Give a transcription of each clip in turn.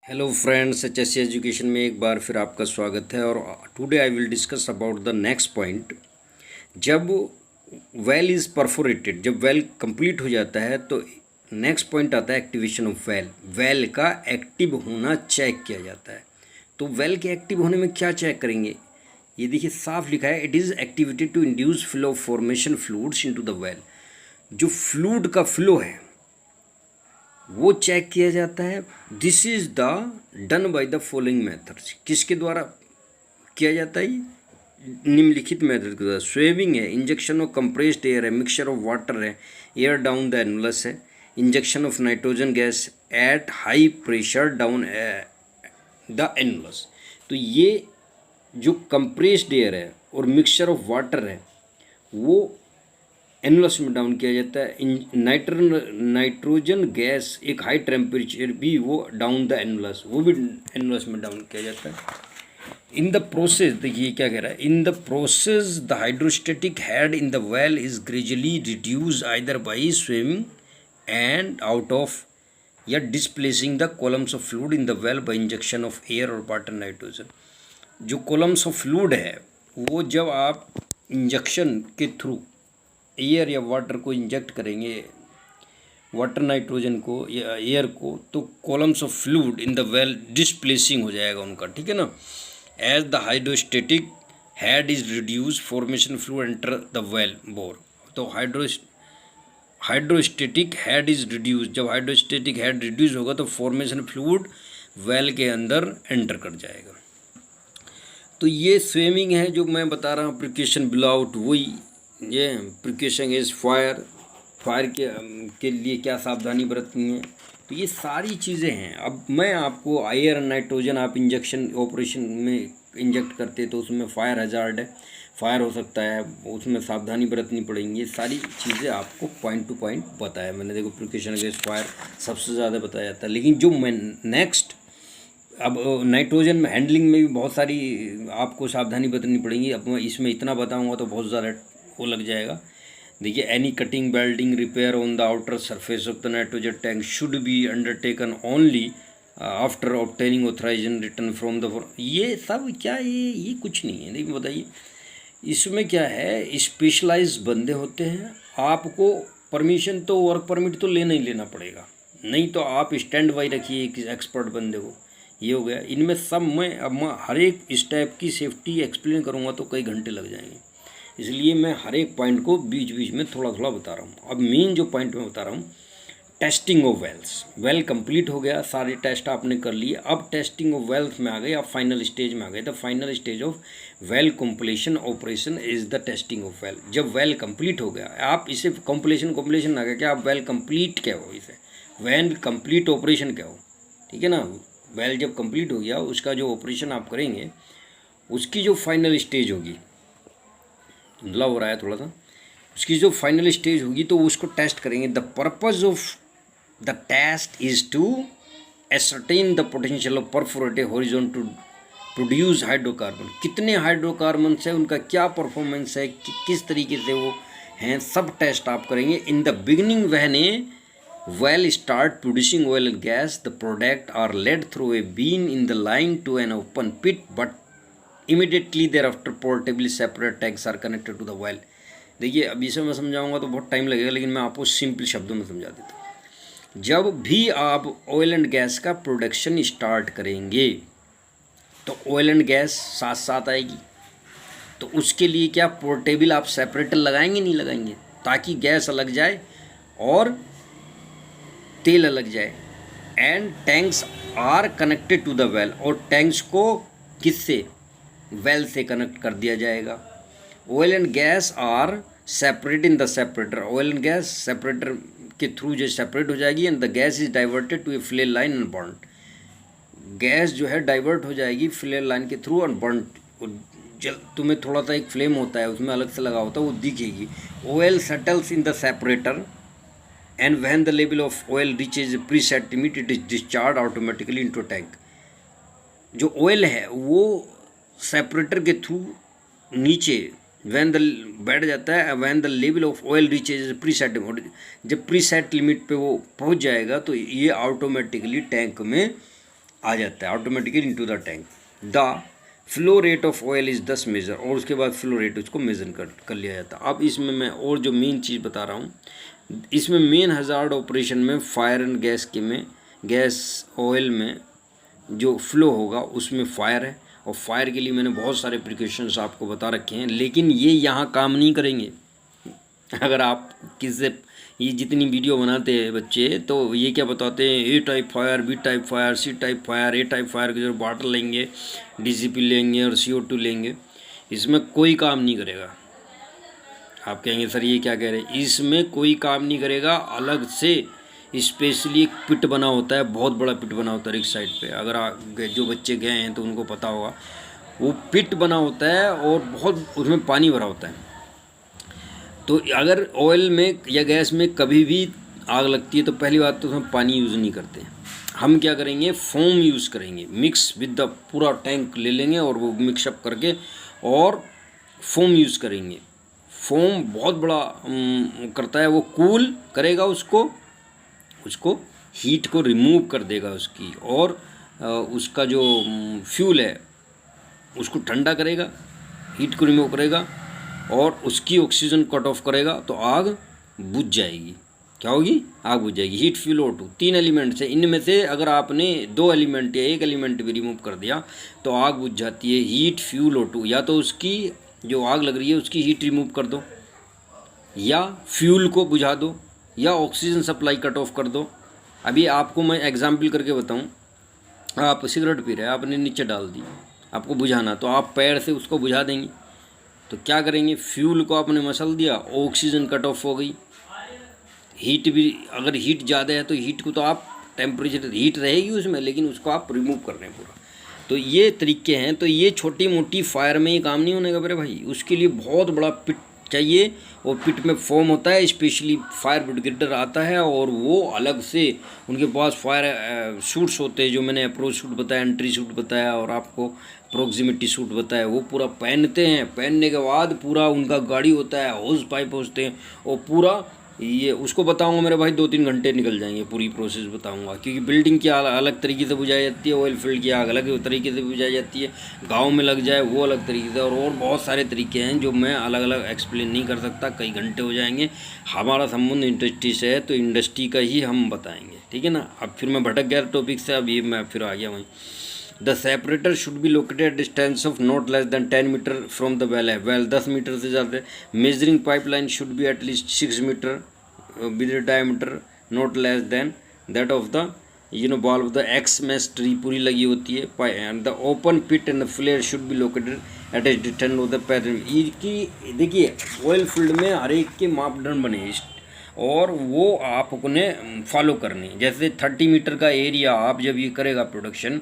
Hello friends, HSC education में एक बार फिर आपका स्वागत है। और today I will discuss about the next point. जब वेल इज़ परफोरेटेड, जब वेल कंप्लीट हो जाता है तो नेक्स्ट पॉइंट आता है एक्टिवेशन ऑफ वेल। वेल का एक्टिव होना चेक किया जाता है। तो वेल के एक्टिव होने में क्या चेक करेंगे? ये देखिए साफ लिखा है, it is activity to induce flow of formation fluids into the well. जो फ्लूइड का फ्लो है वो चेक किया जाता है। This is the done by the following methods. किसके द्वारा किया जाता है? निम्नलिखित मेथड के द्वारा। स्वेविंग है, इंजेक्शन ऑफ कंप्रेस्ड एयर है, मिक्सचर ऑफ वाटर है, एयर डाउन द एनुलस है, injection of nitrogen gas at high pressure down the annulus. तो ये जो कंप्रेस्ड एयर है और मिक्सचर ऑफ वाटर है वो एनुलस में डाउन किया जाता है। नाइट्रोजन गैस एक हाई टेम्परेचर भी वो डाउन द एनुलस, वो भी एनुलस में डाउन किया जाता है। इन द प्रोसेस, देखिए क्या कह रहा है, in the process the hydrostatic head in the well is gradually reduce either by swimming and out of या displacing the columns of fluid in the well by injection of air or water nitrogen. जो columns of fluid है वो जब आप injection के through air या water को inject करेंगे, वाटर नाइट्रोजन को या एयर को, तो columns of fluid in the well displacing हो जाएगा उनका, ठीक है ना। As the hydrostatic head is reduce formation fluid enter the well bore. तो हाइड्रोस्टेटिक हेड इज रिड्यूस, जब हाइड्रोस्टेटिक हेड रिड्यूस होगा तो फॉर्मेशन फ्लूइड वेल के अंदर एंटर कर जाएगा। तो ये स्विमिंग है जो मैं बता रहा हूँ, प्रिकॉशन बिलो आउट, वही ये प्रिकॉशन इज फायर के लिए क्या सावधानी बरतनी है। तो ये सारी चीज़ें हैं। अब मैं आपको एयर नाइट्रोजन आप इंजेक्शन ऑपरेशन में इंजेक्ट करते तो उसमें फायर हजार्ड है, फायर हो सकता है, उसमें सावधानी बरतनी पड़ेंगी। ये सारी चीज़ें आपको पॉइंट टू पॉइंट बताया मैंने। देखो प्रिकॉशन अगेंस्ट फायर सबसे ज़्यादा बताया जाता है, लेकिन जो मैं नेक्स्ट अब नाइट्रोजन में हैंडलिंग में भी बहुत सारी आपको सावधानी बरतनी पड़ेंगी। अब मैं इसमें इतना बताऊंगा तो बहुत ज़्यादा वो लग जाएगा। देखिए, any cutting, welding, repair on the outer surface of the nitrogen tank should be undertaken only after obtaining authorisation return from the. ये सब क्या, ये कुछ नहीं है। देखिए बताइए, इसमें क्या है, स्पेशलाइज बंदे होते हैं। आपको परमिशन तो, वर्क परमिट तो लेना ही लेना पड़ेगा, नहीं तो आप स्टैंड बाई रखिए एक एक्सपर्ट बंदे को। ये हो गया। इनमें सब मैं हर एक स्टेप की सेफ्टी एक्सप्लेन करूँगा तो कई घंटे लग जाएंगे, इसलिए मैं हर एक पॉइंट को बीच बीच में थोड़ा थोड़ा बता रहा हूँ। अब मेन जो पॉइंट मैं बता रहा हूँ, testing of wells. Well complete हो गया, सारे टेस्ट आपने कर लिए, अब टेस्टिंग ऑफ वेल्स में आ गए, अब फाइनल स्टेज में आ गए। The final stage of well completion operation is the testing of well. जब वेल कंप्लीट हो गया, आप इसे कंप्लीशन आ गया क्या, आप वेल कंप्लीट क्या हो, इसे वेल कंप्लीट ऑपरेशन क्या हो, ठीक है ना। वेल जब कंप्लीट हो गया, उसका जो ऑपरेशन आप करेंगे उसकी जो फाइनल स्टेज होगी, धुंधला हो रहा है थोड़ा सा, उसकी जो फाइनल स्टेज होगी तो उसको टेस्ट करेंगे। The purpose of the test is to ascertain the potential of perforated horizon to produce hydrocarbon. कितने हाइड्रोकार्बन है, उनका क्या परफॉर्मेंस है, किस तरीके से वो हैं, सब टेस्ट आप करेंगे। In the beginning when A well start producing oil and gas, the product are led through a beam in the line to an open pit, but immediately thereafter portably separate tanks are connected to the well। देखिए, अब इसे मैं समझाऊंगा तो बहुत time लगेगा, लेकिन मैं आपको सिंपल शब्दों में समझा देता हूँ। जब भी आप ऑयल एंड गैस का प्रोडक्शन स्टार्ट करेंगे तो ऑयल एंड गैस साथ साथ आएगी, तो उसके लिए क्या पोर्टेबल आप सेपरेटर लगाएंगे, नहीं लगाएंगे, ताकि गैस अलग जाए और तेल अलग जाए। And tanks are connected to the well, और टैंक्स को किससे, वेल से कनेक्ट कर दिया जाएगा। Oil and gas are separate in the separator, oil and gas separator के थ्रू जो सेपरेट हो जाएगी। And the gas is diverted to a flare line and burned, gas जो है डाइवर्ट हो जाएगी फ्लेयर लाइन के थ्रू एंड बर्न्ड। जल तुम्हें थोड़ा सा एक फ्लेम होता है उसमें अलग से लगा होता है, वो दिखेगी। Oil settles in the separator and when the level of oil reaches a preset limit it is discharged automatically into a tank। जो ऑयल है वो सेपरेटर के थ्रू नीचे when the बैठ जाता है, when the level of oil reaches preset limit, जब preset limit पे वो पहुंच जाएगा तो ये ऑटोमेटिकली टैंक में आ जाता है automatically into the tank. The flow rate of oil is 10 measure, और उसके बाद फ्लो रेट उसको मेजर कर लिया जाता है। अब इसमें मैं और जो मेन चीज़ बता रहा हूँ, इसमें मेन हज़ार्ड ऑपरेशन में फायर एंड गैस के में, गैस ऑयल में जो फ्लो होगा उसमें फायर है, और फायर के लिए मैंने बहुत सारे प्रिकॉशंस आपको बता रखे हैं, लेकिन ये यहाँ काम नहीं करेंगे। अगर आप किससे ये जितनी वीडियो बनाते हैं बच्चे, तो ये क्या बताते हैं, A type fire, B type fire, C type fire. A type fire के जो वाटर लेंगे, DCP लेंगे और CO2 लेंगे, इसमें कोई काम नहीं करेगा। आप कहेंगे सर ये क्या कह रहे हैं, इसमें कोई काम नहीं करेगा। अलग से स्पेशली एक पिट बना होता है, बहुत बड़ा पिट बना होता है रिक साइड पे। अगर जो बच्चे गए हैं तो उनको पता होगा, वो पिट बना होता है और बहुत उसमें पानी भरा होता है। तो अगर ऑयल में या गैस में कभी भी आग लगती है तो पहली बात तो उसमें पानी यूज़ नहीं करते हैं। हम क्या करेंगे, फोम यूज़ करेंगे, मिक्स विद द पूरा टैंक ले लेंगे और वो मिक्सअप करके और फोम यूज़ करेंगे। फोम बहुत बड़ा करता है, वो कूल करेगा उसको हीट को रिमूव कर देगा उसकी, और उसका जो फ्यूल है उसको ठंडा करेगा, हीट को रिमूव करेगा और उसकी ऑक्सीजन कट ऑफ करेगा, तो आग बुझ जाएगी। क्या होगी, आग बुझ जाएगी। हीट, फ्यूल, O2 तीन एलिमेंट्स है, इनमें से अगर आपने 2 एलिमेंट या 1 एलिमेंट भी रिमूव कर दिया तो आग बुझ जाती है। हीट, फ्यूल, O2, या तो उसकी जो आग लग रही है उसकी हीट रिमूव कर दो, या फ्यूल को बुझा दो, या ऑक्सीजन सप्लाई कट ऑफ कर दो। अभी आपको मैं एग्जाम्पल करके बताऊँ, आप सिगरेट पी रहे हैं, आपने नीचे डाल दी, आपको बुझाना, तो आप पैर से उसको बुझा देंगे। तो क्या करेंगे, फ्यूल को आपने मसल दिया, ऑक्सीजन कट ऑफ हो गई। हीट भी, अगर हीट ज़्यादा है तो हीट को तो आप टेम्परेचर, हीट रहेगी उसमें, लेकिन उसको आप रिमूव कर रहे हैं पूरा। तो ये तरीके हैं। तो ये छोटी मोटी फायर में ये काम नहीं होने का मेरे भाई, उसके लिए बहुत बड़ा पिट चाहिए, और पिट में फॉर्म होता है, स्पेशली फायर ब्रिगेडर आता है, और वो अलग से उनके पास फायर सूट्स होते हैं, जो मैंने अप्रोच सूट बताया, एंट्री सूट बताया और आपको प्रॉक्सिमिटी सूट बताया, वो पूरा पहनते हैं। पहनने के बाद पूरा उनका गाड़ी होता है, होज पाइप होते हैं, और पूरा ये उसको बताऊंगा मेरे भाई, 2-3 घंटे निकल जाएंगे, पूरी प्रोसेस बताऊंगा। क्योंकि बिल्डिंग की अलग तरीके से बुझाई जाती है, ऑयल फील्ड की आग अलग तरीके से बुझाई जाती है, गांव में लग जाए वो अलग तरीके से, और बहुत सारे तरीके हैं जो मैं अलग अलग एक्सप्लेन नहीं कर सकता, कई घंटे हो जाएंगे। हमारा संबंध इंडस्ट्री से है, तो इंडस्ट्री का ही हम बताएंगे, ठीक है ना। अब फिर मैं भटक गया टॉपिक से, अब ये मैं फिर आ गया वहीं। The separator should be located at distance of not less than 10 metre from the well है। वेल 10 मीटर से ज़्यादा। Measuring pipeline should be at least 6 metre with diameter not less than that of the ball of the Xmas tree पूरी लगी होती है। And the open pit and the flare should be located at a distance of the pattern. इसकी देखिए, oil field में हर एक के मापदंड बने और वो आपने फॉलो करने। जैसे 30 मीटर का एरिया आप जब ये करेगा प्रोडक्शन,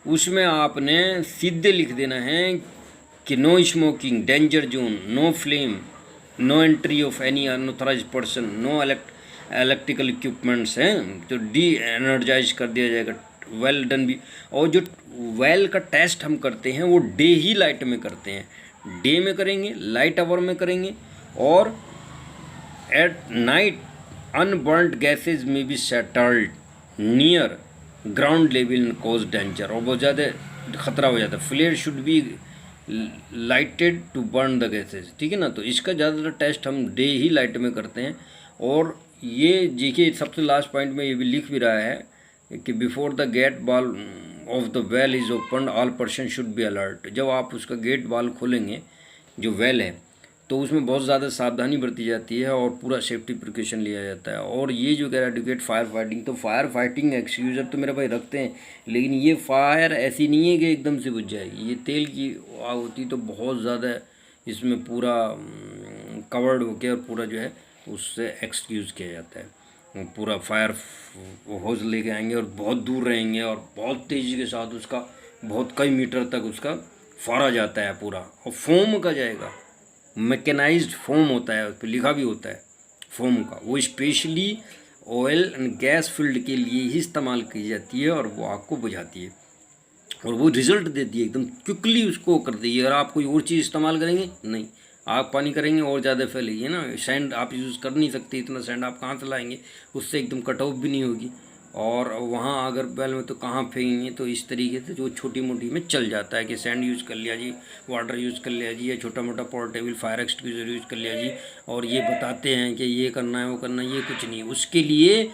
उसमें आपने सीधे लिख देना है कि no smoking, danger zone, no flame, no entry of any unauthorised person, no electrical equipments हैं, तो डी एनर्जाइज कर दिया जाएगा। वेल डन भी। और जो वेल का टेस्ट हम करते हैं वो डे ही लाइट में करते हैं, डे में करेंगे, लाइट आवर में करेंगे, और एट नाइट अनबर्नड गैसेज में be settled near ground level cause danger, और बहुत ज़्यादा खतरा हो जाता है। Flare should be lighted to burn the gases, ठीक है ना। तो इसका ज़्यादातर टेस्ट हम डे ही लाइट में करते हैं। और ये देखिए, सबसे लास्ट पॉइंट में ये भी लिख भी रहा है कि before the gate valve of the well is open all person should be alert. जब आप उसका गेट वाल खोलेंगे, जो वेल है, तो उसमें बहुत ज़्यादा सावधानी बरती जाती है और पूरा सेफ्टी प्रिकॉशन लिया जाता है। और ये जो कह रहा है एडुकेट फायर फाइटिंग, तो फायर फाइटिंग एक्सक्यूज़र तो मेरे भाई रखते हैं, लेकिन ये फायर ऐसी नहीं है कि एकदम से बुझ जाएगी। ये तेल की आग होती तो बहुत ज़्यादा इसमें पूरा कवर्ड होके और पूरा जो है उससे एक्सक्यूज़ किया जाता है। पूरा फायर होज लेके आएंगे और बहुत दूर रहेंगे और बहुत तेज़ी के साथ उसका बहुत कई मीटर तक उसका फाड़ा जाता है पूरा, और फोम का जाएगा, मैकेनाइज्ड फोम होता है, उस पर लिखा भी होता है फोम का। वो specially oil and gas field के लिए ही इस्तेमाल की जाती है, और वो आग को बुझाती है और वो रिजल्ट देती है, एकदम क्विकली उसको कर देगी। अगर आप कोई और चीज़ इस्तेमाल करेंगे, नहीं, आग पानी करेंगे और ज़्यादा फैलेगी, है ना। सैंड आप यूज़ कर नहीं सकते, इतना सैंड आप कहाँ से लाएंगे, उससे एकदम कट ऑफ भी नहीं होगी। और वहाँ अगर वेल में तो कहाँ फेंकेंगे, तो इस तरीके से जो छोटी मोटी में चल जाता है कि सैंड यूज़ कर लिया जी, वाटर यूज़ कर लिया जी, या छोटा मोटा पोर्टेबल फायर एक्सटिंग्विशर यूज़ कर लिया जी, और ये बताते हैं कि ये करना है वो करना है, ये कुछ नहीं। उसके लिए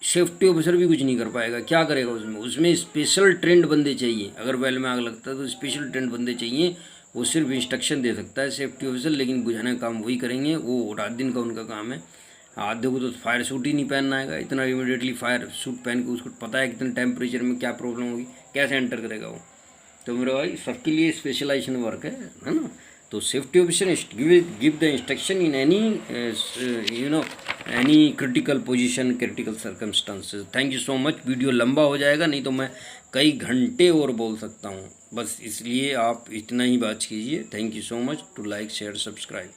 सेफ्टी ऑफिसर भी कुछ नहीं कर पाएगा। क्या करेगा उसमें स्पेशल ट्रेंड बंदे चाहिए। अगर वेल में आग लगता है तो स्पेशल ट्रेंड बंदे चाहिए। वो सिर्फ इंस्ट्रक्शन दे सकता है सेफ्टी ऑफिसर, लेकिन बुझाने का काम वही करेंगे, वो रात दिन का उनका काम है। आधे को तो फायर सूट ही नहीं पहनना है, इतना इमीडिएटली फायर सूट पहन के उसको पता है कितने टेम्परेचर में क्या प्रॉब्लम होगी, कैसे एंटर करेगा वो। तो मेरे भाई सबके लिए स्पेशलाइजेशन वर्क है ना। तो safety officer give the instruction in any any critical position, critical circumstances. Thank you so much. Video लंबा हो जाएगा, नहीं तो मैं कई घंटे और बोल सकता हूँ, बस इसलिए आप इतना ही बात कीजिए। Thank you so much to like share subscribe.